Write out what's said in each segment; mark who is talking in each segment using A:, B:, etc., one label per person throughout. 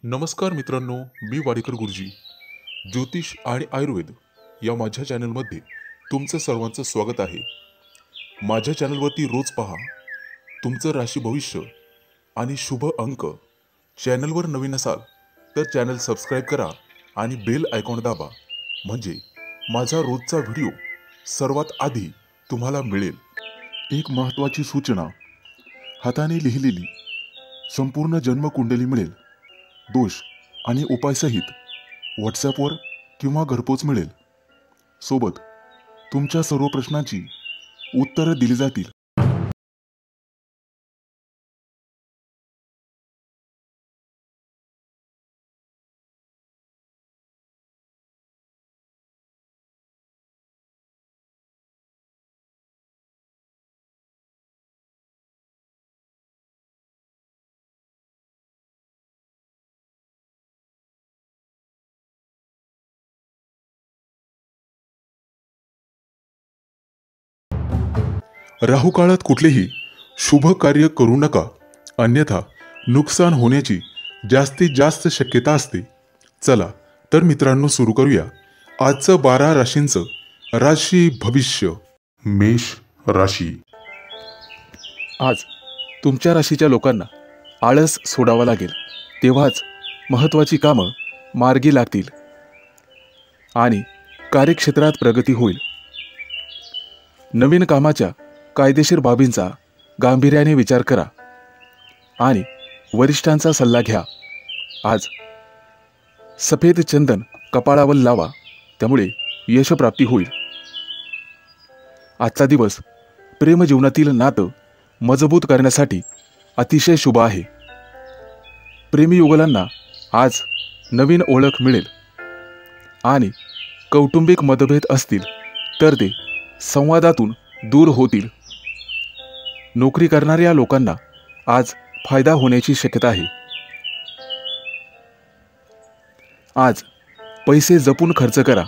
A: नमस्कार मित्रांनो, मी वाडेकर गुरुजी. ज्योतिष आणि आयुर्वेद या माझ्या चॅनलमध्ये तुमचं सर्वांचं स्वागत आहे. माझ्या चॅनलवरती रोज पहा तुमचं राशी भविष्य आणि शुभ अंक. चॅनलवर नवीन असाल तर चॅनल सबस्क्राईब करा आणि बेल आयकॉन दाबा, म्हणजे माझा रोजचा व्हिडिओ सर्वात आधी तुम्हाला मिळेल. एक महत्त्वाची सूचना: हाताने लिहिलेली संपूर्ण जन्मकुंडली मिळेल. दोष आणि उपायसहित व्हॉट्सॲपवर किंवा घरपोच मिळेल. सोबत तुमच्या सर्व प्रश्नांची उत्तरं दिली जातील. राहू काळात कुठलेही शुभ कार्य करू नका, अन्यथा नुकसान होण्याची जास्तीत जास्त शक्यता असते. चला तर मित्रांनो, सुरू करूया आजचं 12 राशींचं राशी भविष्य. मेष राशी.
B: आज तुमच्या राशीच्या लोकांना आळस सोडावा लागेल, तेव्हाच महत्त्वाची कामं मार्गी लागतील आणि कार्यक्षेत्रात प्रगती होईल. नवीन कामाच्या कायदेशीर बाबींचा गांभीर्याने विचार करा आणि वरिष्ठांचा सल्ला घ्या. आज सफेद चंदन कपाळावर लावा, त्यामुळे यशप्राप्ती होईल. आजचा दिवस प्रेमजीवनातील नातं मजबूत करण्यासाठी अतिशय शुभ आहे. प्रेमीयुगलांना आज नवीन ओळख मिळेल आणि कौटुंबिक मतभेद असतील तर ते संवादातून दूर होतील. नोकरी करणाऱ्या लोकांना आज फायदा होण्याची शक्यता आहे. आज पैसे जपून खर्च करा.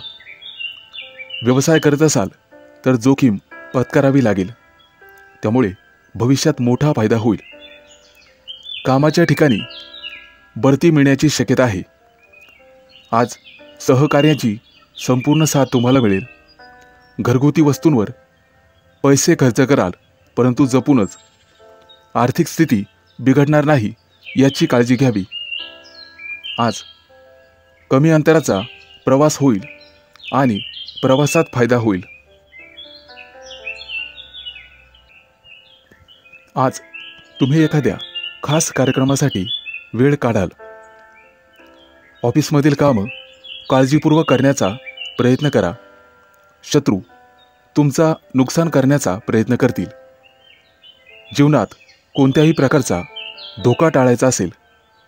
B: व्यवसाय करत असाल तर जोखीम पत्करावी लागेल, त्यामुळे भविष्यात मोठा फायदा होईल. कामाच्या ठिकाणी बढती मिळण्याची शक्यता आहे. आज सहकार्याची संपूर्ण साथ तुम्हाला मिळेल. घरगुती वस्तूंवर पैसे खर्च कराल, परंतु जपूनच. आर्थिक स्थिती बिघडणार नाही याची काळजी घ्यावी. आज कमी अंतराचा प्रवास होईल आणि प्रवासात फायदा होईल. आज तुम्ही एखाद्या खास कार्यक्रमासाठी वेळ काढाल. ऑफिसमधील कामं काळजीपूर्वक करण्याचा प्रयत्न करा. शत्रू तुमचा नुकसान करण्याचा प्रयत्न करतील. जीवनात कोणत्याही प्रकारचा धोका टाळायचा असेल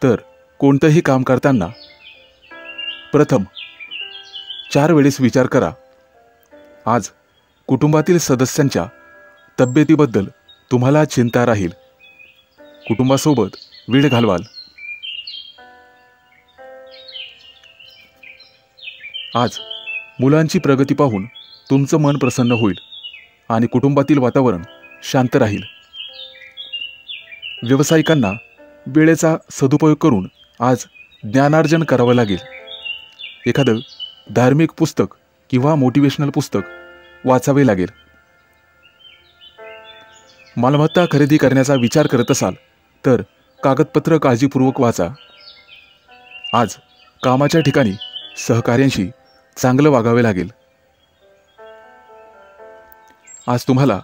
B: तर कोणतंही काम करताना प्रथम 4 वेळेस विचार करा. आज कुटुंबातील सदस्यांच्या तब्येतीबद्दल तुम्हाला चिंता राहील. कुटुंबासोबत वेळ घालवाल. आज मुलांची प्रगती पाहून तुमचं मन प्रसन्न होईल आणि कुटुंबातील वातावरण शांत राहील. व्यावसायिकांना वेळेचा सदुपयोग करून आज ज्ञानार्जन करावं लागेल. एखादं धार्मिक पुस्तक किंवा मोटिवेशनल पुस्तक वाचावे लागेल. मालमत्ता खरेदी करण्याचा विचार करत असाल तर कागदपत्र काळजीपूर्वक वाचा. आज कामाच्या ठिकाणी सहकार्यांशी चांगलं वागावे लागेल. आज तुम्हाला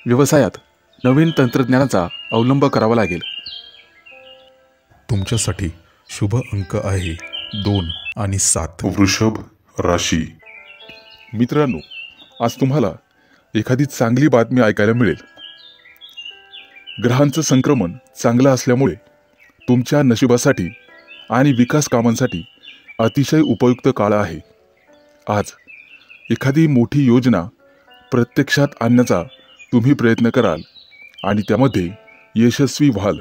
B: व्यवसायात नवीन तंत्रज्ञानाचा अवलंब करावा लागेल.
A: तुमच्यासाठी शुभ अंक आहे 2 आणि 7. वृषभ राशी. मित्रांनो, आज तुम्हाला एखादी चांगली बातमी ऐकायला मिळेल. ग्रहांचं संक्रमण चांगलं असल्यामुळे तुमच्या नशिबासाठी आणि विकास कामांसाठी अतिशय उपयुक्त काळ आहे. आज एखादी मोठी योजना प्रत्यक्षात आणण्याचा तुम्ही प्रयत्न कराल आणि त्यामध्ये यशस्वी व्हाल.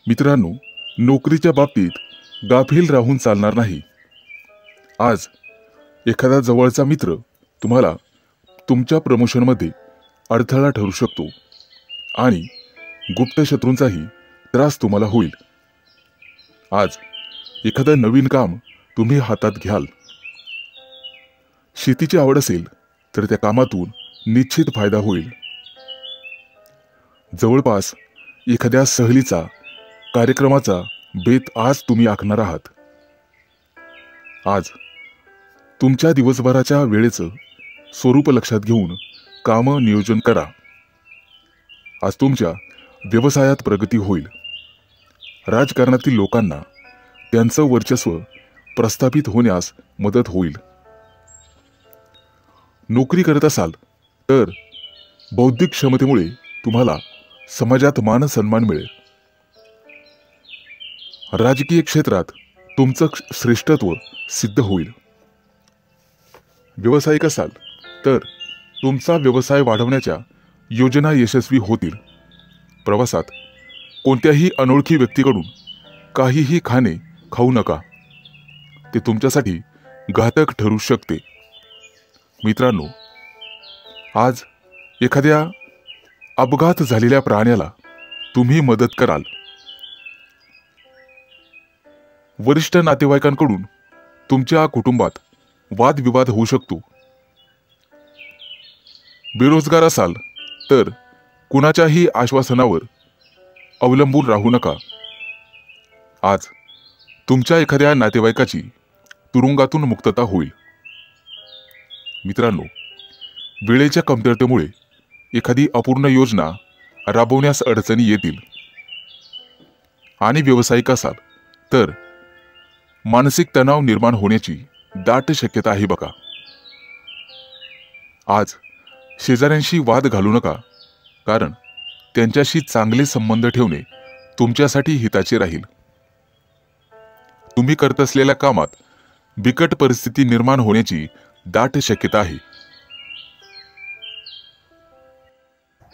A: मित्रांनो, नोकरीच्या बाबतीत गाफील राहून चालणार नाही. आज एखादा जवळचा मित्र तुम्हाला तुमच्या प्रमोशनमध्ये अडथळा ठरू शकतो आणि गुप्त शत्रूंचाही त्रास तुम्हाला होईल.
B: आज एखादं नवीन काम तुम्ही हातात घ्याल. शेतीची आवड असेल तर त्या कामातून निश्चित फायदा होईल. जवळपास एखाद्या सहलीचा कार्यक्रमाचा बेत आज तुम्ही आखणार आहात. आज तुमच्या दिवसभराच्या वेळेचं स्वरूप लक्षात घेऊन काम नियोजन करा. आज तुमच्या व्यवसायात प्रगती होईल. राजकारणातील लोकांना त्यांचं वर्चस्व प्रस्थापित होण्यास मदत होईल. नोकरी करत असाल तर बौद्धिक क्षमतेमुळे तुम्हाला समाजात मान सन्मान मिळेल. राजकीय क्षेत्रात तुमचं श्रेष्ठत्व सिद्ध होईल. व्यावसायिक असाल तर तुमचा व्यवसाय वाढवण्याच्या योजना यशस्वी होतील. प्रवासात कोणत्याही अनोळखी व्यक्तीकडून काहीही खाऊ नका. ते तुमच्यासाठी घातक ठरू शकते. मित्रांनो, आज एखाद्या अपघात झालेल्या प्राण्याला तुम्ही मदत कराल. वरिष्ठ नातेवाईकांकडून तुमच्या कुटुंबात वादविवाद होऊ शकतो. बेरोजगार असाल तर कुणाच्याही आश्वासनावर अवलंबून राहू नका. आज तुमच्या एखाद्या नातेवाईकाची तुरुंगातून मुक्तता होईल. मित्रांनो, वेळेच्या कमतरतेमुळे एखादी अपूर्ण योजना राबवण्यास अडचणी येतील. आणि व्यावसायिक असाल तर मानसिक तणाव निर्माण होण्याची दाट शक्यता आहे बघा. आज शेजाऱ्यांशी वाद घालू नका, कारण त्यांच्याशी चांगले संबंध ठेवणे तुमच्यासाठी हिताचे राहील. तुम्ही करत असलेल्या कामात बिकट परिस्थिती निर्माण होण्याची दाट शक्यता आहे.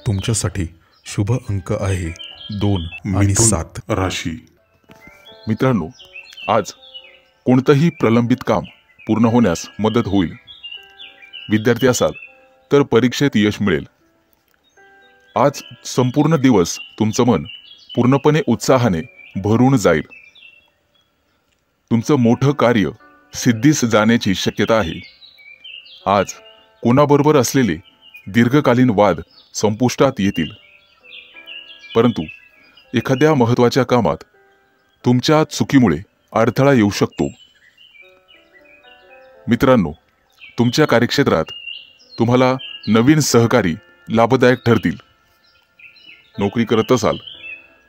A: तुमच्यासाठी शुभ अंक आहे 2 आणि 7 राशी.
B: मित्रांनो, आज कोणतंही प्रलंबित काम पूर्ण होण्यास मदत होईल. विद्यार्थी असाल तर परीक्षेत यश मिळेल. आज संपूर्ण दिवस तुमचं मन पूर्णपणे उत्साहाने भरून जाईल. तुमचं मोठं कार्य सिद्धीस जाण्याची शक्यता आहे. आज कोणाबरोबर असलेले दीर्घकालीन वाद संपुष्टात येतील. परंतु एखाद्या महत्त्वाच्या कामात तुमच्या चुकीमुळे अडथळा येऊ शकतो. मित्रांनो, तुमच्या कार्यक्षेत्रात तुम्हाला नवीन सहकारी लाभदायक ठरतील. नोकरी करत असाल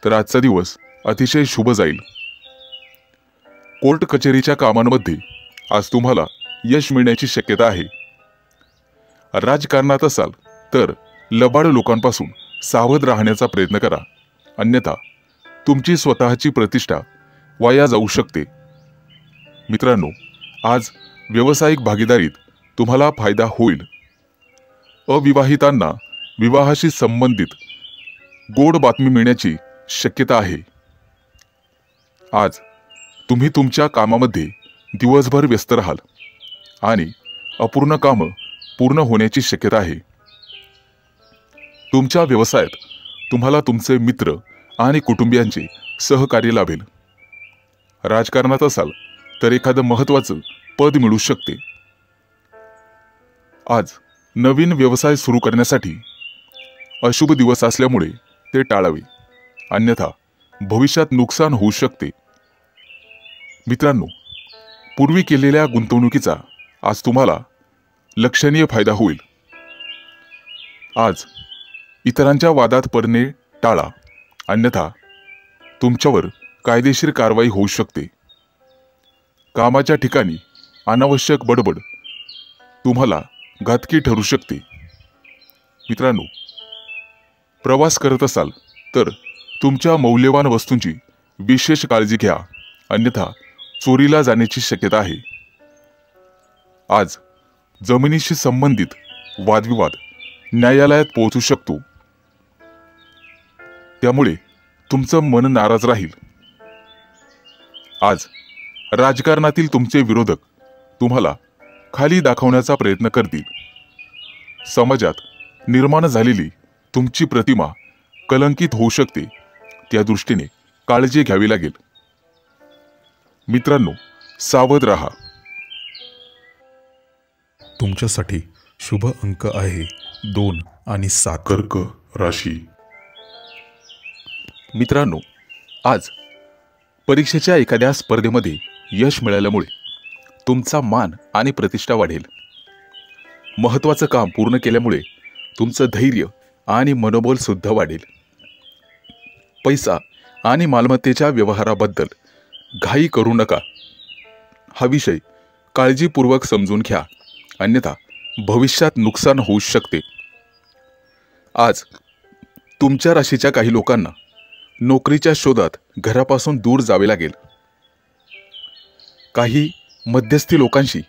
B: तर आजचा दिवस अतिशय शुभ जाईल. कोर्ट कचेरीच्या कामांमध्ये आज तुम्हाला यश मिळण्याची शक्यता आहे. राजकारणात असाल तर लबाड लोकांपासून सावध राहण्याचा प्रयत्न करा, अन्यथा तुमची स्वतःची प्रतिष्ठा वाया जाऊ शकते. मित्रांनो, आज व्यावसायिक भागीदारीत तुम्हाला फायदा होईल. अविवाहितांना विवाहाशी संबंधित गोड बातमी मिळण्याची शक्यता आहे. आज तुम्ही तुमच्या कामामध्ये दिवसभर व्यस्त राहाल आणि अपूर्ण कामं पूर्ण होण्याची शक्यता आहे. तुमच्या व्यवसायात तुम्हाला तुमचे मित्र आणि कुटुंबियांचे सहकार्य लाभेल. राजकारणात असाल तर एखादं महत्त्वाचं पद मिळू शकते. आज नवीन व्यवसाय सुरू करण्यासाठी अशुभ दिवस असल्यामुळे ते टाळावे, अन्यथा भविष्यात नुकसान होऊ शकते. मित्रांनो, पूर्वी केलेल्या गुंतवणुकीचा आज तुम्हाला लक्षणीय फायदा होईल. आज इतरांच्या वादात पडणे टाळा, अन्यथा तुमच्यावर कायदेशीर कारवाई होऊ शकते. कामाच्या ठिकाणी अनावश्यक बडबड तुम्हाला घातकी ठरू शकते. मित्रांनो, प्रवास करत असाल तर तुमच्या मौल्यवान वस्तूंची विशेष काळजी घ्या, अन्यथा चोरीला जाण्याची शक्यता आहे. आज जमिनीशी संबंधित वादविवाद न्यायालयात पोहोचू शकतो, त्यामुळे तुमचं मन नाराज राहील. आज राजकारणातील तुमचे विरोधक तुम्हाला खाली दाखवण्याचा प्रयत्न करतील. समाजात निर्माण झालेली तुमची प्रतिमा कलंकित होऊ शकते, त्या दृष्टीने काळजी घ्यावी लागेल. मित्रांनो, सावध राहा.
A: तुमच्यासाठी शुभ अंक आहे 2 आणि 7. कर्क राशी.
B: मित्रांनो, आज परीक्षेच्या एखाद्या स्पर्धेमध्ये यश मिळाल्यामुळे तुमचा मान आणि प्रतिष्ठा वाढेल. महत्त्वाचं काम पूर्ण केल्यामुळे तुमचं धैर्य आणि मनोबल सुद्धा वाढेल. पैसा आणि मालमत्तेच्या व्यवहाराबद्दल घाई करू नका. हा विषय काळजीपूर्वक समजून घ्या, अन्यथा भविष्यात नुकसान होऊ शकते. आज तुमच्या राशीच्या काही लोकांना नोकरीच्या शोधात घरापासून दूर जावे लागेल. काही मध्यस्थी लोकांशी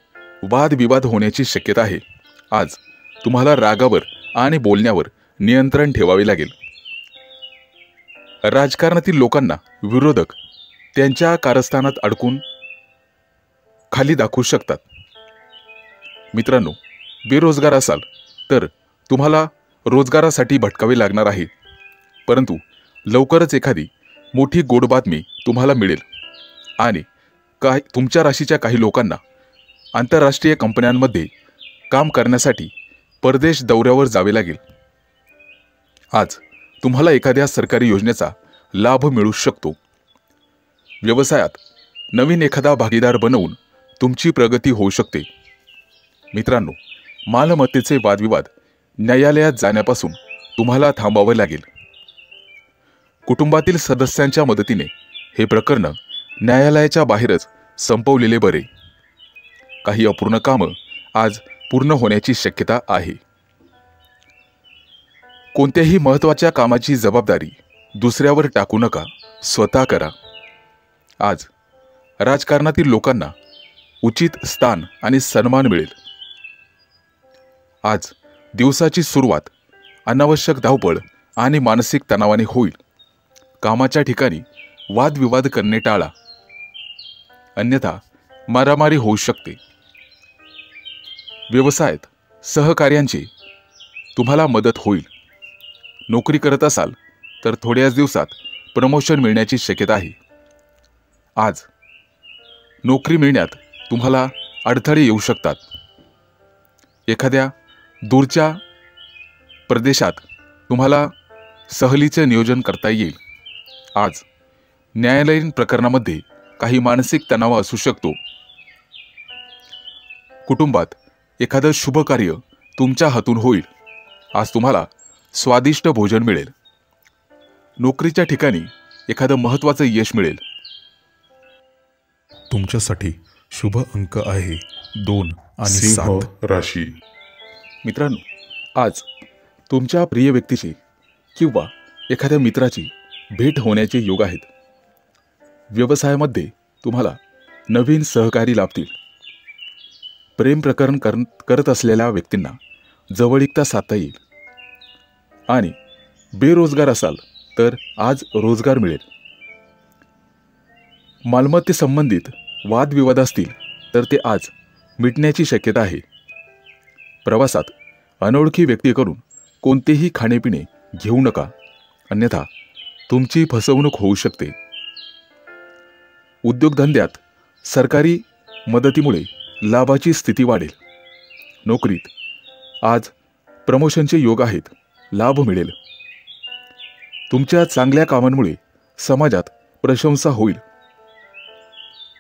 B: वादविवाद होण्याची शक्यता आहे. आज तुम्हाला रागावर आणि बोलण्यावर नियंत्रण ठेवावे लागेल. राजकारणातील लोकांना विरोधक त्यांच्या कारस्थानात अडकून खाली दाखवू शकतात. मित्रांनो, बेरोजगार असाल तर तुम्हाला रोजगारासाठी भटकावे लागणार आहे, परंतु लवकरच एखादी मोठी गोड बातमी तुम्हाला मिळेल. आणि तुमच्या राशीच्या काही लोकांना आंतरराष्ट्रीय कंपन्यांमध्ये काम करण्यासाठी परदेश दौऱ्यावर जावे लागेल. आज तुम्हाला एखाद्या सरकारी योजनेचा लाभ मिळू शकतो. व्यवसायात नवीन एखादा भागीदार बनवून तुमची प्रगती होऊ शकते. मित्रांनो, मालमत्तेचे वादविवाद न्यायालयात जाण्यापासून तुम्हाला थांबावे लागेल. कुटुंबातील सदस्यांच्या मदतीने हे प्रकरण न्यायालयाच्या बाहेरच संपवलेले बरे. काही अपूर्ण कामं आज पूर्ण होण्याची शक्यता आहे. कोणत्याही महत्त्वाच्या कामाची जबाबदारी दुसऱ्यावर टाकू नका, स्वतः करा. आज राजकारणातील लोकांना उचित स्थान आणि सन्मान मिळेल. आज दिवसाची सुरुवात अनावश्यक धावपळ आणि मानसिक तणावाने होईल. कामाच्या ठिकाणी वादविवाद करणे टाळा, अन्यथा मारामारी होऊ शकते. व्यवसायात सहकार्यांची तुम्हाला मदत होईल. नोकरी करत असाल तर थोड्याच दिवसात प्रमोशन मिळण्याची शक्यता आहे. आज नोकरी मिळण्यात तुम्हाला अडथळे येऊ शकतात. एखाद्या दूरच्या प्रदेशात तुम्हाला सहलीचे नियोजन करता येईल. आज न्यायालयीन प्रकरणामध्ये काही मानसिक तणाव असू शकतो. कुटुंबात एखादं शुभ कार्य तुमच्या हातून होईल. आज तुम्हाला स्वादिष्ट भोजन मिळेल. नोकरीच्या ठिकाणी एखादं महत्त्वाचं यश मिळेल.
A: तुमच्यासाठी शुभ अंक आहे 2 आणि 7. राशी.
B: मित्रांनो, आज तुमच्या प्रिय व्यक्तीची किंवा एखाद्या मित्राची भेट होण्याचे योग आहेत. व्यवसायामध्ये तुम्हाला नवीन सहकारी लाभतील. प्रेम प्रकरण करत असलेल्या व्यक्तींना जवळीकता साधता येईल. आणि बेरोजगार असाल तर आज रोजगार मिळेल. मालमत्ते संबंधित वादविवाद असतील तर ते आज मिटण्याची शक्यता आहे. प्रवासात अनोळखी व्यक्तीकडून कोणतेही खाणेपिणे घेऊ नका, अन्यथा तुमची फसवणूक होऊ शकते. उद्योगधंद्यात सरकारी मदतीमुळे लाभाची स्थिती वाढेल. नोकरीत आज प्रमोशनचे योग आहेत. लाभ मिळेल. तुमच्या चांगल्या कामांमुळे समाजात प्रशंसा होईल.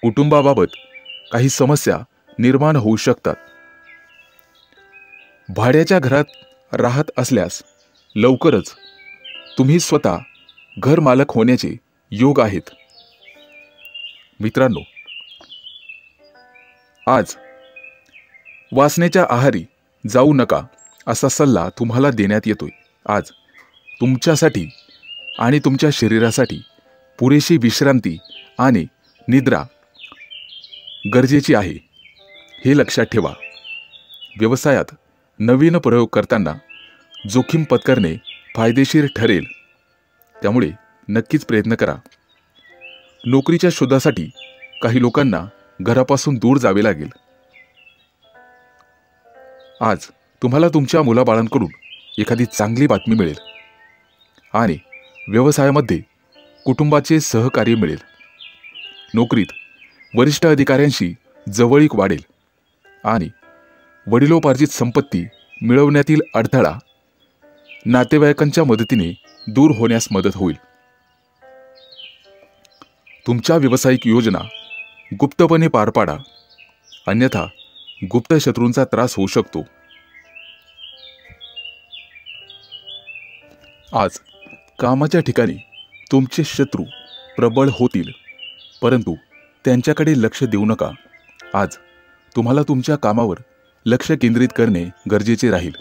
B: कुटुंबाबाबत काही समस्या निर्माण होऊ शकतात. भाड्याच्या घरात राहत असल्यास लवकरच तुम्ही स्वतः घर मालक होण्याचे योग आहेत. मित्रांनो, आज वासनेच्या आहारी जाऊ नका असा सल्ला तुम्हाला देण्यात येतोय. आज तुमच्यासाठी आणि तुमच्या शरीरासाठी पुरेशी विश्रांती आणि निद्रा गरजेची आहे, हे लक्षात ठेवा. व्यवसायात नवीन प्रयोग करताना जोखीम पत्करणे फायदेशीर ठरेल, त्यामुळे नक्कीच प्रयत्न करा. नोकरीच्या शोधासाठी काही लोकांना घरापासून दूर जावे लागेल. आज तुम्हाला तुमच्या मुलाबाळांकडून एखादी चांगली बातमी मिळेल आणि व्यवसायामध्ये कुटुंबाचे सहकार्य मिळेल. नोकरीत वरिष्ठ अधिकाऱ्यांशी जवळीक वाढेल आणि वडिलोपार्जित संपत्ती मिळवण्यातील अडथळा नातेवाईकांच्या मदतीने दूर होण्यास मदत होईल. तुमच्या व्यावसायिक योजना गुप्तपणे पार पाडा, अन्यथा गुप्त शत्रूंचा त्रास होऊ शकतो. आज कामाच्या ठिकाणी तुमचे शत्रू प्रबळ होतील, परंतु त्यांच्याकडे लक्ष देऊ नका. आज तुम्हाला तुमच्या कामावर लक्ष केंद्रित करणे गरजेचे राहील.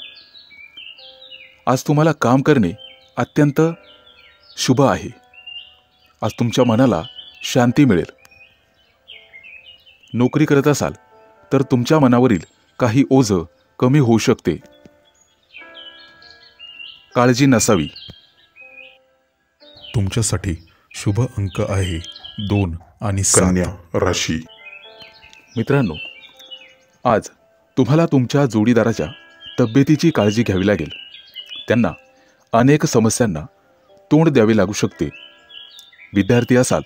B: आज तुम्हाला काम करणे अत्यंत शुभ आहे. आज तुमच्या मनाला शांती मिळेल. नोकरी करत असाल तर तुमच्या मनावरील काही ओझं कमी होऊ शकते. काळजी नसावी.
A: तुमच्यासाठी शुभ अंक आहे 2 आणि 7. कन्या राशी.
B: मित्रांनो, आज तुम्हाला तुमच्या जोडीदाराच्या तब्येतीची काळजी घ्यावी लागेल. त्यांना अनेक समस्यांना तोंड द्यावे लागू शकते. विद्यार्थी असाल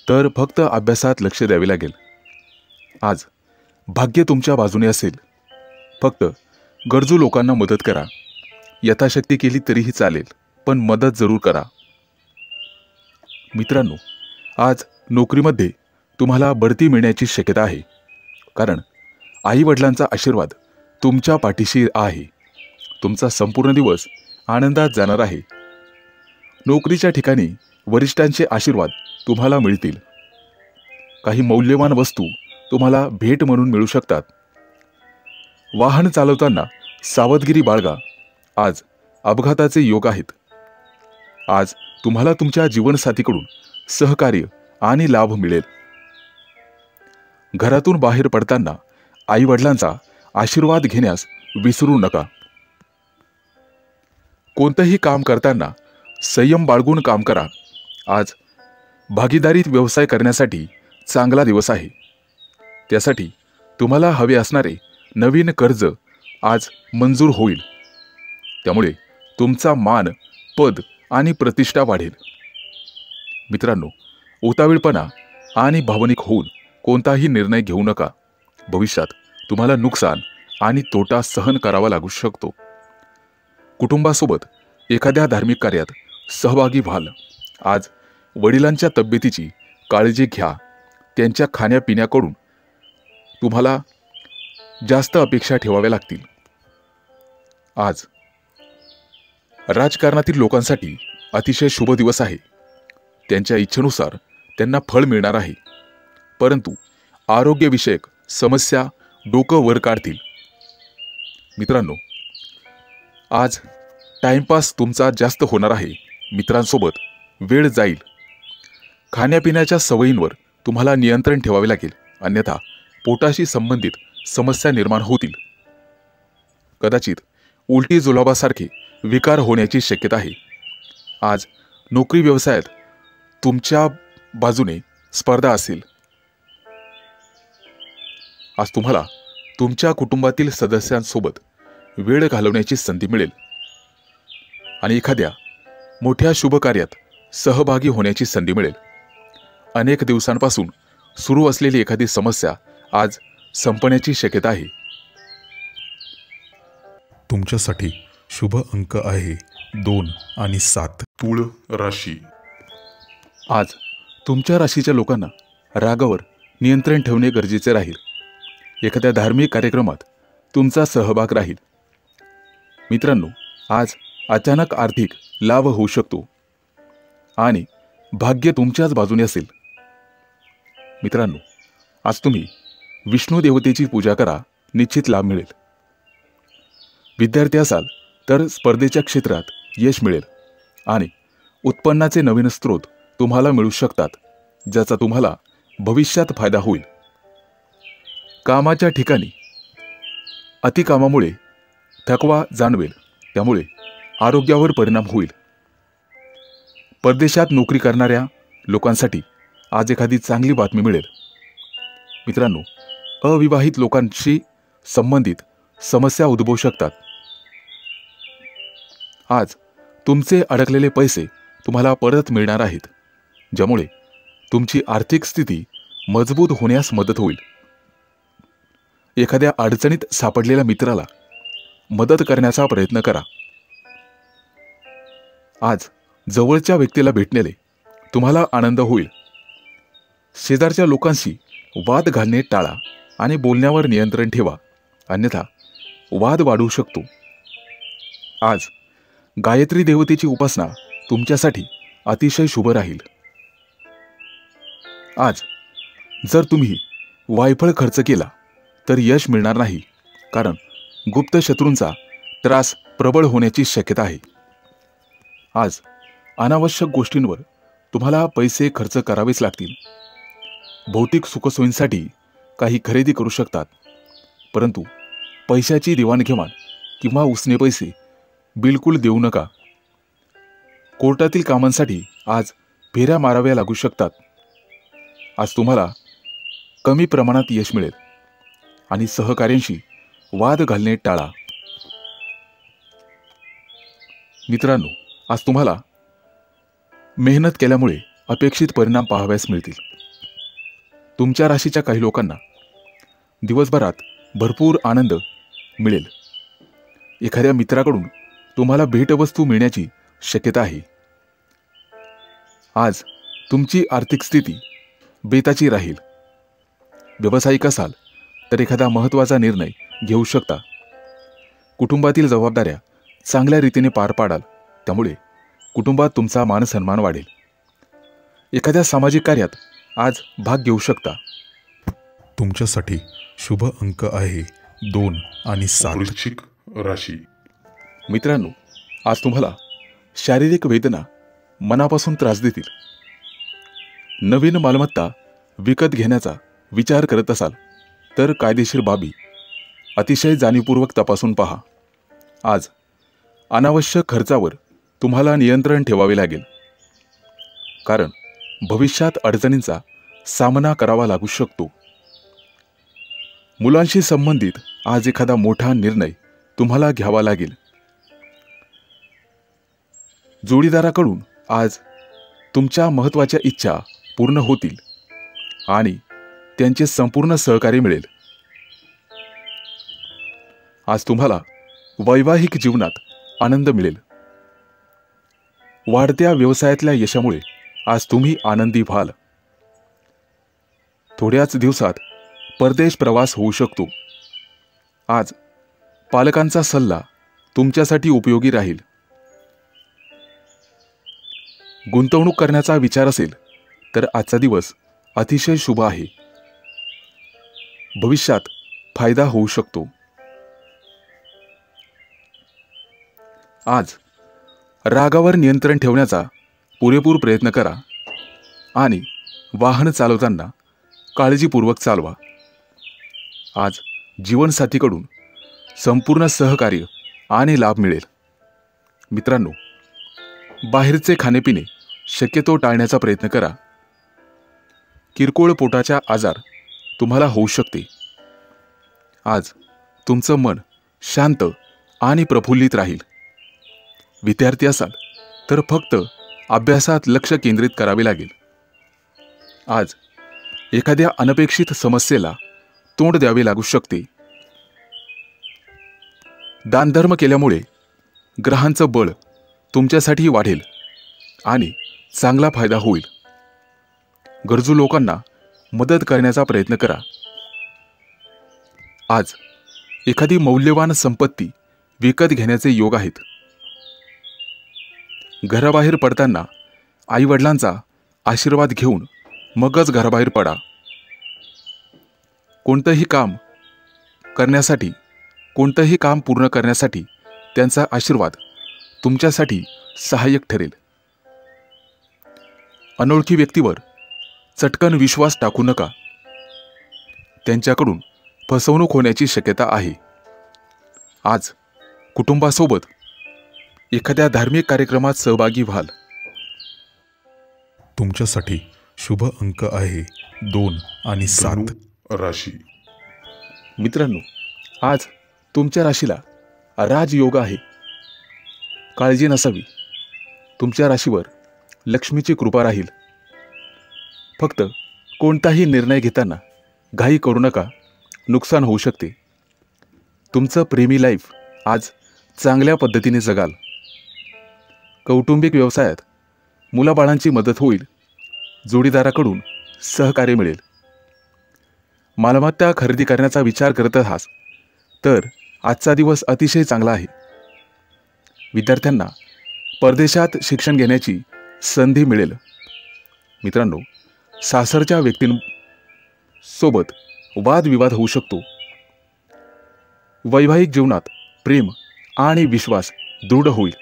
B: तर फक्त अभ्यासात लक्ष द्यावे लागेल. आज भाग्य तुमच्या बाजूने असेल. फक्त गरजू लोकांना मदत करा. यथाशक्ती केली तरीही चालेल, पण मदत जरूर करा. मित्रांनो, आज नोकरीमध्ये तुम्हाला बढती मिळण्याची शक्यता आहे, कारण आई वडिलांचा आशीर्वाद तुमच्या पाठीशी आहे. तुमचा संपूर्ण दिवस आनंदात जाणार आहे. नोकरीच्या ठिकाणी वरिष्ठांचे आशीर्वाद तुम्हाला मिळतील. काही मौल्यवान वस्तू तुम्हाला भेट म्हणून मिळू शकतात. वाहन चालवताना सावधगिरी बाळगा. आज अपघाताचे योग आहेत. आज तुम्हाला तुमच्या जीवनसाथीकडून सहकार्य आणि लाभ मिळेल. घरातून बाहेर पडताना आई वडिलांचा आशीर्वाद घेण्यास विसरू नका. कोणतेही काम करताना संयम बाळगून काम करा. आज भागीदारीत व्यवसाय करण्यासाठी चांगला दिवस आहे. त्यासाठी तुम्हाला हवे असणारे नवीन कर्ज आज मंजूर होईल. त्यामुळे तुमचा मान, पद आणि प्रतिष्ठा वाढेल. मित्रांनो, उतावीळपणा आणि भावनिक होऊन कोणताही निर्णय घेऊ नका. भविष्यात तुम्हाला नुकसान आणि तोटा सहन करावा लागू शकतो. कुटुंबासोबत एखाद्या धार्मिक कार्यात सहभागी व्हाल. आज वडिलांच्या तब्येतीची काळजी घ्या. त्यांच्या खाण्यापिण्याकडून तुम्हाला जास्त अपेक्षा ठेवाव्या लागतील. आज राजकारणातील लोकांसाठी अतिशय शुभ दिवस आहे. त्यांच्या इच्छेनुसार त्यांना फळ मिळणार आहे, परंतु आरोग्यविषयक समस्या डोकं वर काढतील. मित्रांनो, आज टाइमपास तुमचा जास्त होणार आहे. मित्रांसोबत वेळ जाईल. खाण्यापिण्याच्या सवयींवर तुम्हाला नियंत्रण ठेवावे लागेल, अन्यथा पोटाशी संबंधित समस्या निर्माण होतील. कदाचित उलटी जुलाबासारखे विकार होण्याची शक्यता आहे. आज नोकरी व्यवसायात तुमच्या बाजूने स्पर्धा असेल. आज तुम्हाला तुमच्या कुटुंबातील सदस्यांसोबत वेळ घालवण्याची संधी मिळेल आणि एखाद्या मोठ्या शुभ कार्यात सहभागी होण्याची संधी मिळेल. अनेक दिवसांपासून सुरू असलेली एखादी समस्या आज संपण्याची शक्यता आहे.
A: तुमच्यासाठी शुभ अंक आहे 2 आणि 7. तुळ राशी.
B: आज तुमच्या राशीच्या लोकांना रागावर नियंत्रण ठेवणे गरजेचे राहील. एखाद्या धार्मिक कार्यक्रमात तुमचा सहभाग राहील. मित्रांनो, आज अचानक आर्थिक लाभ होऊ शकतो आणि भाग्य तुमच्याच बाजूने असेल. मित्रांनो, आज तुम्ही विष्णू देवतेची पूजा करा. निश्चित लाभ मिळेल. विद्यार्थी असाल तर स्पर्धेच्या क्षेत्रात यश मिळेल आणि उत्पन्नाचे नवीन स्रोत तुम्हाला मिळू शकतात, ज्याचा तुम्हाला भविष्यात फायदा होईल. कामाच्या ठिकाणी अतिकामामुळे थकवा जाणवेल, त्यामुळे आरोग्यावर परिणाम होईल. परदेशात नोकरी करणाऱ्या लोकांसाठी आज एखादी चांगली बातमी मिळेल. मित्रांनो, अविवाहित लोकांशी संबंधित समस्या उद्भवू शकतात. आज तुमचे अडकलेले पैसे तुम्हाला परत मिळणार आहेत, ज्यामुळे तुमची आर्थिक स्थिती मजबूत होण्यास मदत होईल. एखाद्या अडचणीत सापडलेल्या मित्राला मदत करण्याचा प्रयत्न करा. आज जवळच्या व्यक्तीला भेटण्याने तुम्हाला आनंद होईल. शेजारच्या लोकांशी वाद घालणे टाळा आणि बोलण्यावर नियंत्रण ठेवा, अन्यथा वाद वाढू शकतो. आज गायत्री देवतेची उपासना तुमच्यासाठी अतिशय शुभ राहील. आज जर तुम्ही वायफळ खर्च केला तर यश मिळणार नाही, कारण गुप्त शत्रूंचा त्रास प्रबळ होण्याची शक्यता आहे. आज अनावश्यक गोष्टींवर तुम्हाला पैसे खर्च करावेच लागतील. भौतिक सुखसोयींसाठी काही खरेदी करू शकतात, परंतु पैशाची देवाणघेवाण किंवा उसने पैसे बिलकुल देऊ नका. कोर्टातील कामांसाठी आज फेऱ्या माराव्या लागू शकतात. आज तुम्हाला कमी प्रमाणात यश मिळेल आणि सहकाऱ्यांशी वाद घालणे टाळा. मित्रांनो, आज तुम्हाला मेहनत केल्यामुळे अपेक्षित परिणाम पाहाव्यास मिळतील. तुमच्या राशीच्या काही लोकांना दिवसभरात भरपूर आनंद मिळेल. एखाद्या मित्राकडून तुम्हाला भेटवस्तू मिळण्याची शक्यता आहे. आज तुमची आर्थिक स्थिती बेताची राहील. व्यावसायिक असाल तर एखादा महत्त्वाचा निर्णय घेऊ शकता. कुटुंबातील जबाबदाऱ्या चांगल्या रीतीने पार पाडाल, त्यामुळे कुटुंबात तुमचा मानसन्मान वाढेल. एखाद्या सामाजिक कार्यात आज भाग घेऊ शकता.
A: तुमच्यासाठी शुभ अंक आहे 2 आणि 7. वृश्चिक राशी.
B: मित्रांनो, आज तुम्हाला शारीरिक वेदना मनापासून त्रास देतील. नवीन मालमत्ता विकत घेण्याचा विचार करत असाल तर कायदेशीर बाबी अतिशय जाणीवपूर्वक तपासून पहा. आज अनावश्यक खर्चावर तुम्हाला नियंत्रण ठेवावे लागेल, कारण भविष्यात अडचणींचा सामना करावा लागू शकतो. मुलांशी संबंधित आज एखादा मोठा निर्णय तुम्हाला घ्यावा लागेल. जोडीदाराकडून आज तुमच्या महत्त्वाच्या इच्छा पूर्ण होतील आणि त्यांचे संपूर्ण सहकार्य मिळेल. आज तुम्हाला वैवाहिक जीवनात आनंद मिळेल. वाढत्या व्यवसायातल्या यशामुळे आज तुम्ही आनंदी व्हाल. थोड्याच दिवसात परदेश प्रवास होऊ शकतो. आज पालकांचा सल्ला तुमच्यासाठी उपयोगी राहील. गुंतवणूक करण्याचा विचार असेल तर आजचा दिवस अतिशय शुभ आहे. भविष्यात फायदा होऊ शकतो. आज रागावर नियंत्रण ठेवण्याचा पुरेपूर प्रयत्न करा आणि वाहन चालवताना काळजीपूर्वक चालवा. आज जीवनसाथीकडून संपूर्ण सहकार्य आणि लाभ मिळेल. मित्रांनो, बाहेरचे खाणेपिणे शक्यतो टाळण्याचा प्रयत्न करा. किरकोळ पोटाचा आजार तुम्हाला होऊ शकते. आज तुमचं मन शांत आणि प्रफुल्लित राहील. विद्यार्थी असाल तर फक्त अभ्यासात लक्ष केंद्रित करावे लागेल. आज एखाद्या अनपेक्षित समस्येला तोंड द्यावे लागू शकते. दानधर्म केल्यामुळे ग्रहांचं बळ तुमच्यासाठी वाढेल आणि चांगला फायदा होईल. गरजू लोकांना मदत करण्याचा प्रयत्न करा. आज एखादी मौल्यवान संपत्ती विकत घेण्याचे योग आहेत. घराबाहेर पडताना आईवडिलांचा आशीर्वाद घेऊन मगच घराबाहेर पडा. कोणतंही काम पूर्ण करण्यासाठी त्यांचा आशीर्वाद तुमच्यासाठी सहाय्यक ठरेल. अनोळखी व्यक्तीवर चटकन विश्वास टाकू नका. त्यांच्याकडून फसवणूक होण्याची शक्यता आहे. आज कुटुंबासोबत एखाद्या धार्मिक कार्यक्रमात सहभागी व्हाल.
A: तुमच्यासाठी शुभ अंक आहे 2 आणि 7. राशी.
B: मित्रांनो, आज तुमच्या राशीला राजयोग आहे. काळजी नसावी. तुमच्या राशीवर लक्ष्मीची कृपा राहील. फक्त कोणताही निर्णय घेताना घाई करू नका, नुकसान होऊ शकते. तुमचं प्रेमी लाईफ आज चांगल्या पद्धतीने जगाल. कौटुंबिक व्यवसायात मुलाबाळांची मदत होईल. जोडीदाराकडून सहकार्य मिळेल. मालमत्ता खरेदी करण्याचा विचार करत आहात तर आजचा दिवस अतिशय चांगला आहे. विद्यार्थ्यांना परदेशात शिक्षण घेण्याची संधी मिळेल. मित्रांनो, सासरच्या व्यक्तींसोबत वादविवाद होऊ शकतो. वैवाहिक जीवनात प्रेम आणि विश्वास दृढ होईल.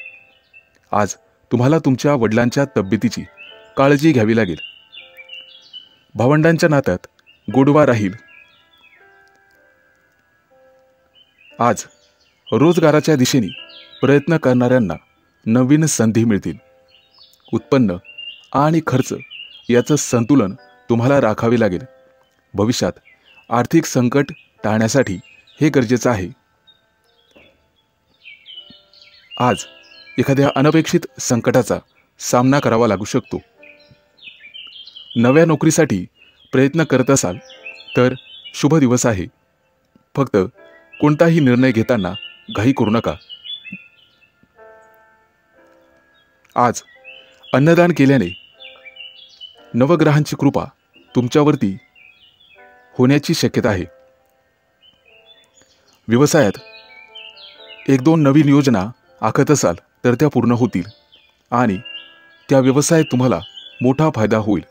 B: आज तुम्हाला तुमच्या वडिलांच्या तब्येतीची काळजी घ्यावी लागेल. भावंडांच्या नात्यात गोडवा राहील. आज रोजगाराच्या दिशेने प्रयत्न करणाऱ्यांना नवीन संधी मिळतील. उत्पन्न आणि खर्च याचं संतुलन तुम्हाला राखावे लागेल. भविष्यात आर्थिक संकट टाळण्यासाठी हे गरजेचं आहे. आज एखाद्या अनपेक्षित संकटाचा सामना करावा लागू शकतो. नव्या नोकरीसाठी प्रयत्न करत असाल तर शुभ दिवस आहे. फक्त कोणताही निर्णय घेताना घाई करू नका. आज अन्नदान केल्याने नवग्रहांची कृपा तुमच्यावरती होण्याची शक्यता आहे. व्यवसायात 1-2 नवीन योजना आखत असाल तर त्या पूर्ण होतील आणि त्या व्यवसायात तुम्हाला मोठा फायदा होईल.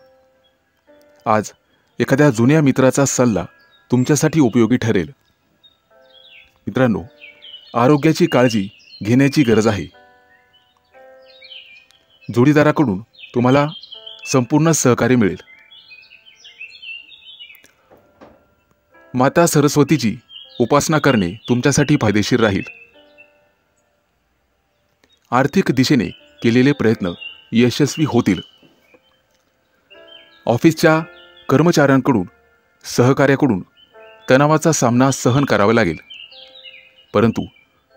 B: आज एखाद्या जुन्या मित्राचा सल्ला तुमच्यासाठी उपयोगी ठरेल. मित्रांनो, आरोग्याची काळजी घेण्याची गरज आहे. जोडीदाराकडून तुम्हाला संपूर्ण सहकार्य मिळेल. माता सरस्वतीची उपासना करणे तुमच्यासाठी फायदेशीर राहील. आर्थिक दिशेने केलेले प्रयत्न यशस्वी होतील. ऑफिसच्या कर्मचाऱ्यांकडून सहकार्याकडून तणावाचा सामना सहन करावा लागेल. परंतु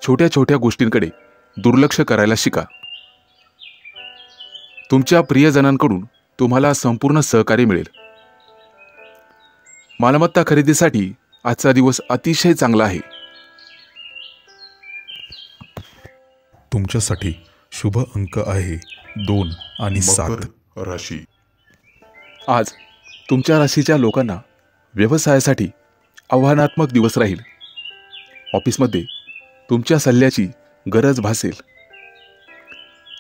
B: छोट्या छोट्या गोष्टींकडे दुर्लक्ष करायला शिका. तुमच्या प्रियजनांकडून तुम्हाला संपूर्ण सहकार्य मिळेल. मालमत्ता खरेदीसाठी आजचा दिवस अतिशय चांगला आहे.
A: तुमच्यासाठी शुभ अंक आहे 2 आणि 7. राशी.
B: आज तुमच्या राशीच्या लोकांना व्यवसायासाठी आव्हानात्मक दिवस राहील. ऑफिसमध्ये तुमच्या सल्ल्याची गरज भासेल.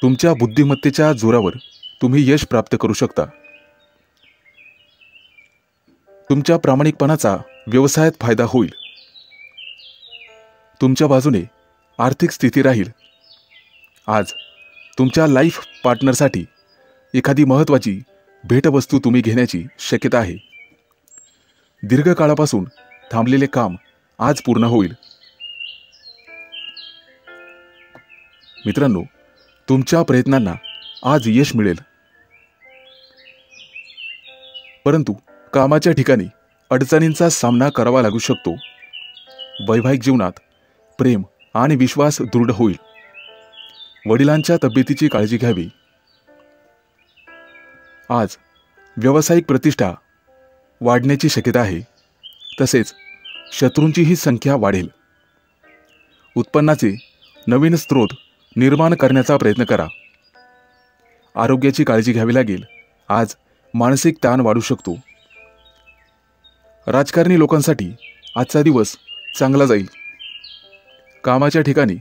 B: तुमच्या बुद्धिमत्तेच्या जोरावर तुम्ही यश प्राप्त करू शकता. तुमच्या प्रामाणिकपणाचा व्यवसायात फायदा होईल. तुमच्या बाजूने आर्थिक स्थिती राहील. आज तुमच्या लाईफ पार्टनरसाठी एखादी महत्त्वाची भेटवस्तू तुम्ही घेण्याची शक्यता आहे. दीर्घकाळापासून थांबलेले काम आज पूर्ण होईल. मित्रांनो, तुमच्या प्रयत्नांना आज यश मिळेल. परंतु कामाच्या ठिकाणी अडचणींचा सामना करावा लागू शकतो. वैवाहिक जीवनात प्रेम आणि विश्वास दृढ होईल. वडिलांच्या तब्येतीची काळजी घ्यावी. आज व्यावसायिक प्रतिष्ठा वाढण्याची शक्यता आहे. तसेच शत्रूंचीही संख्या वाढेल. उत्पन्नाचे नवीन स्रोत निर्माण करण्याचा प्रयत्न करा. आरोग्याची काळजी घ्यावी लागेल. आज मानसिक ताण वाढू शकतो. राजकारणी लोकांसाठी आजचा दिवस चांगला जाईल. कामाच्या ठिकाणी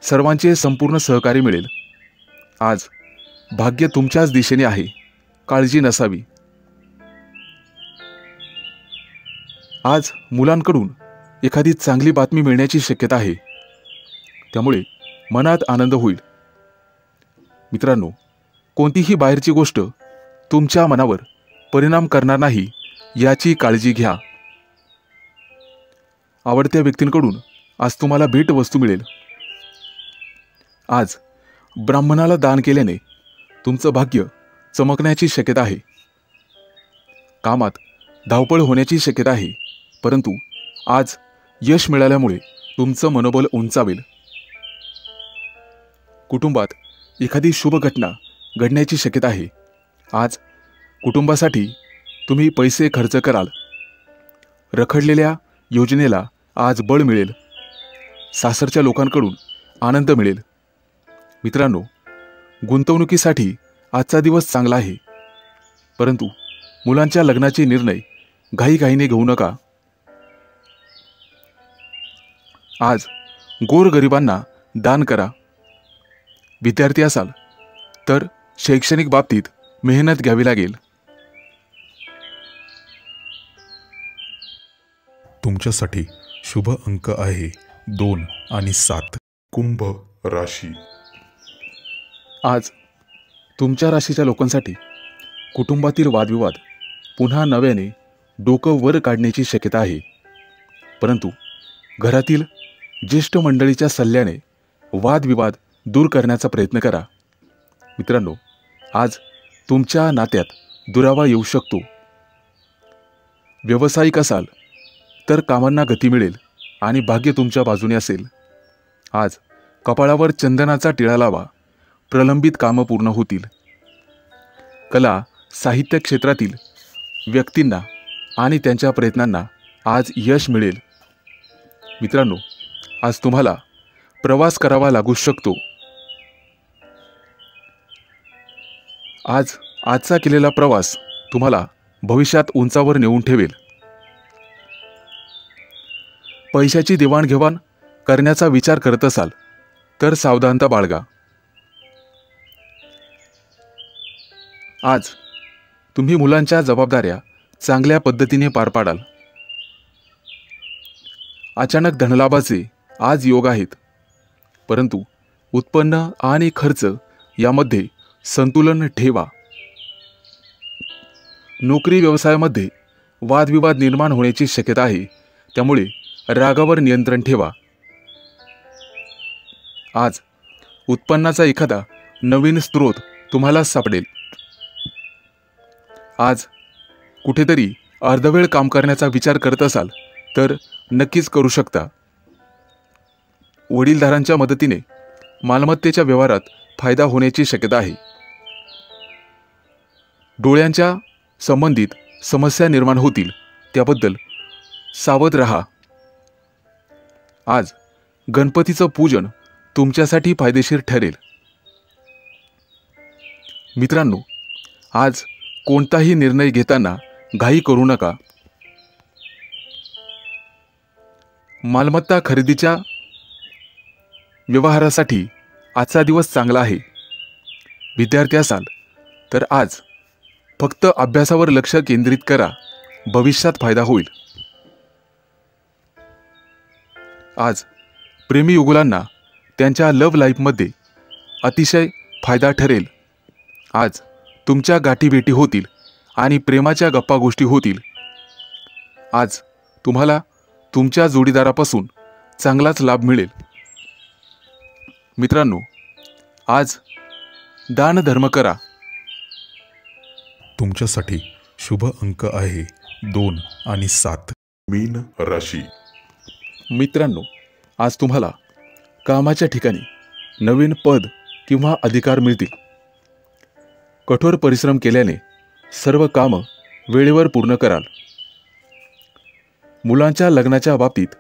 B: सर्वांचे संपूर्ण सहकार्य मिळेल. आज भाग्य तुमच्याच दिशेने आहे. काळजी नसावी. आज मुलांकडून एखादी चांगली बातमी मिळण्याची शक्यता आहे. त्यामुळे मनात आनंद होईल. मित्रांनो, कोणतीही बाहेरची गोष्ट तुमच्या मनावर परिणाम करणार नाही याची काळजी घ्या. आवडत्या व्यक्तींकडून आज तुम्हाला भेटवस्तू मिळेल. आज ब्राह्मणाला दान केल्याने तुमचं भाग्य चमकण्याची शक्यता आहे. कामात धावपळ होण्याची शक्यता आहे. परंतु आज यश मिळाल्यामुळे तुमचं मनोबल उंचावेल. कुटुंबात एखादी शुभ घटना घडण्याची शक्यता आहे. आज कुटुंबासाठी तुम्ही पैसे खर्च कराल. रखडलेल्या योजनेला आज बळ मिळेल. सासरच्या लोकांकडून आनंद मिळेल. मित्रांनो, गुंतवणुकीसाठी आजचा दिवस चांगला आहे, परंतु मुलांच्या लग्नाचे निर्णय घाईघाईने घेऊ नका. आज गोरगरिबांना दान करा. विद्यार्थी असाल तर शैक्षणिक बाबतीत मेहनत घ्यावी लागेल.
A: तुमच्यासाठी शुभ अंक आहे 2 आणि 7. कुंभ राशी.
B: आज तुमच्या राशीच्या लोकांसाठी कुटुंबातील वादविवाद पुन्हा नव्याने डोकं वर काढण्याची शक्यता आहे, परंतु घरातील ज्येष्ठ मंडळीच्या सल्ल्याने वादविवाद दूर करण्याचा प्रयत्न करा. मित्रांनो, आज तुमच्या नात्यात दुरावा येऊ शकतो. व्यावसायिक असाल तर कामांना गती मिळेल आणि भाग्य तुमच्या बाजूने असेल. आज कपाळावर चंदनाचा टिळा लावा. प्रलंबित कामं पूर्ण होतील. कला साहित्य क्षेत्रातील व्यक्तींना आणि त्यांच्या प्रयत्नांना आज यश मिळेल. मित्रांनो, आज तुम्हाला प्रवास करावा लागू शकतो. आजचा केलेला प्रवास तुम्हाला भविष्यात उंचावर नेऊन ठेवेल. पैशाची देवाणघेवाण करण्याचा विचार करत असाल तर सावधानता बाळगा. आज तुम्ही मुलांच्या जबाबदाऱ्या चांगल्या पद्धतीने पार पाडाल. अचानक धनलाभाचे आज योग आहेत, परंतु उत्पन्न आणि खर्च यामध्ये संतुलन ठेवा. नोकरी व्यवसायामध्ये वादविवाद निर्माण होण्याची शक्यता आहे, त्यामुळे रागावर नियंत्रण ठेवा. आज उत्पन्नाचा एखादा नवीन स्रोत तुम्हाला सापडेल. आज कुठेतरी अर्धवेळ काम करण्याचा विचार करत असाल तर नक्कीच करू शकता. वडीलधारांच्या मदतीने मालमत्तेच्या व्यवहारात फायदा होण्याची शक्यता आहे. डोळ्यांच्या संबंधित समस्या निर्माण होतील, त्याबद्दल सावध रहा. आज गणपतीचं पूजन तुमच्यासाठी फायदेशीर ठरेल. मित्रांनो, आज कोणताही निर्णय घेताना घाई करू नका. मालमत्ता खरेदीच्या व्यवहारासाठी आजचा दिवस चांगला आहे. विद्यार्थी असाल तर आज फक्त अभ्यासावर लक्ष केंद्रित करा. भविष्यात फायदा होईल. आज प्रेमी युगुलांना त्यांच्या लव्ह लाईफमध्ये अतिशय फायदा ठरेल. आज तुमच्या गाठीभेटी होतील आणि प्रेमाच्या गप्पा गोष्टी होतील. आज तुम्हाला तुमच्या जोडीदारापासून चांगलाच लाभ मिळेल. मित्रांनो, आज दानधर्म करा.
A: तुमच्यासाठी शुभ अंक आहे 2 आणि 7. मीन राशी.
B: मित्रांनो, आज तुम्हाला कामाच्या ठिकाणी नवीन पद किंवा अधिकार मिळतील. कठोर परिश्रम केल्याने सर्व कामं वेळेवर पूर्ण कराल. मुलांच्या लग्नाच्या बाबतीत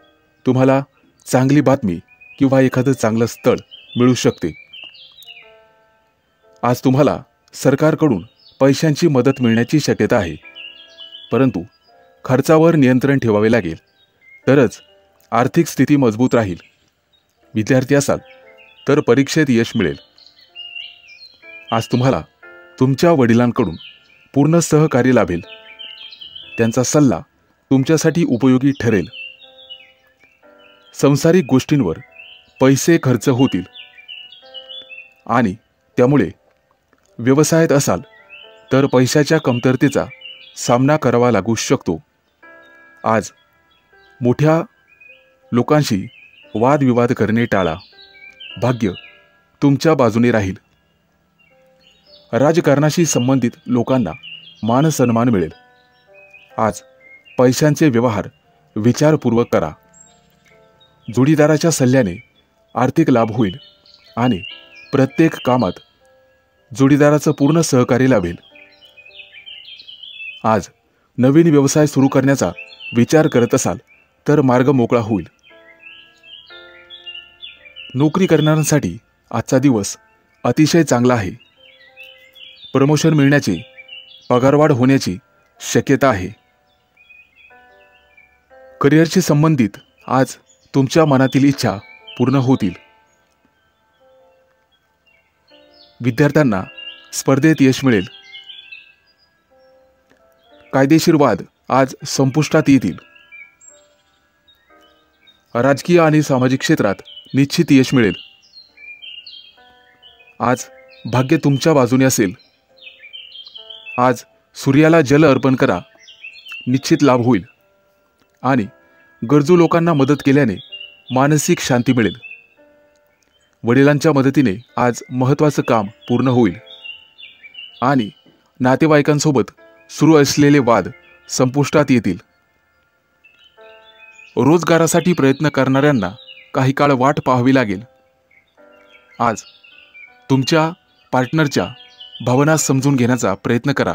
B: तुम्हाला चांगली बातमी किंवा एखादं चांगलं स्थळ मिळू शकते. आज तुम्हाला सरकारकडून पैशांची मदत मिळण्याची शक्यता आहे, परंतु खर्चावर नियंत्रण ठेवावे लागेल, तरच आर्थिक स्थिती मजबूत राहील. विद्यार्थी असाल तर परीक्षेत यश मिळेल. आज तुम्हाला तुमच्या वडिलांकडून पूर्ण सहकार्य लाभेल. त्यांचा सल्ला तुमच्यासाठी उपयोगी ठरेल. सांसारिक गोष्टींवर पैसे खर्च होतील आणि त्यामुळे व्यवसायात असाल तर पैशाच्या कमतरतेचा सामना करावा लागू शकतो. आज मोठ्या लोकांशी वादविवाद करणे टाळा. भाग्य तुमच्या बाजूने राहील. राजकारणाशी संबंधित लोकांना मान सन्मान मिळेल. आज पैशांचे व्यवहार विचारपूर्वक करा. जोडीदाराच्या सल्ल्याने आर्थिक लाभ होईल आणि प्रत्येक कामात जोडीदाराचं पूर्ण सहकार्य लाभेल. आज नवीन व्यवसाय सुरू करण्याचा विचार करत असाल तर मार्ग मोकळा होईल. नोकरी करणाऱ्यांसाठी आजचा दिवस अतिशय चांगला आहे. प्रमोशन मिळण्याची, पगारवाढ होण्याची शक्यता आहे. करिअरशी संबंधित आज तुमच्या मनातील इच्छा पूर्ण होतील. विद्यार्थ्यांना स्पर्धेत यश मिळेल. कायदेशीर वाद आज संपुष्टात येतील. राजकीय आणि सामाजिक क्षेत्रात निश्चित यश मिळेल. आज भाग्य तुमच्या बाजूने असेल. आज सूर्याला जल अर्पण करा, निश्चित लाभ होईल. आणि गरजू लोकांना मदत केल्याने मानसिक शांती मिळेल. वडिलांच्या मदतीने आज महत्त्वाचं काम पूर्ण होईल. आणि नातेवाईकांसोबत सुरू असलेले वाद संपुष्टात येतील. रोजगारासाठी प्रयत्न करणाऱ्यांना काही काळ वाट पाहावी लागेल. आज तुमच्या पार्टनरच्या भावना समजून घेण्याचा प्रयत्न करा.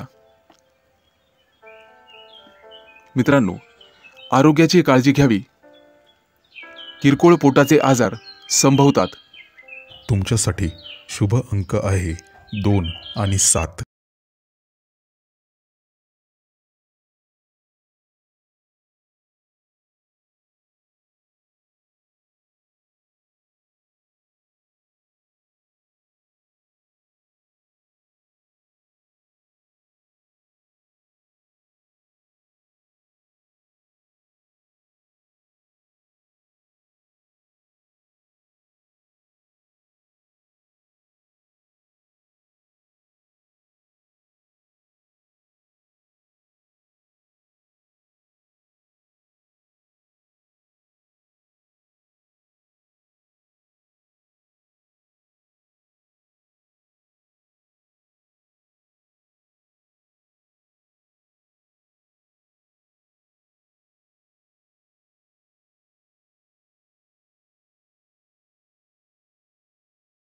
B: मित्रांनो, आरोग्याची काळजी घ्यावी. किरकोळ पोटाचे आजार संभवतात.
A: तुमच्यासाठी शुभ अंक आहे 2 आणि 7.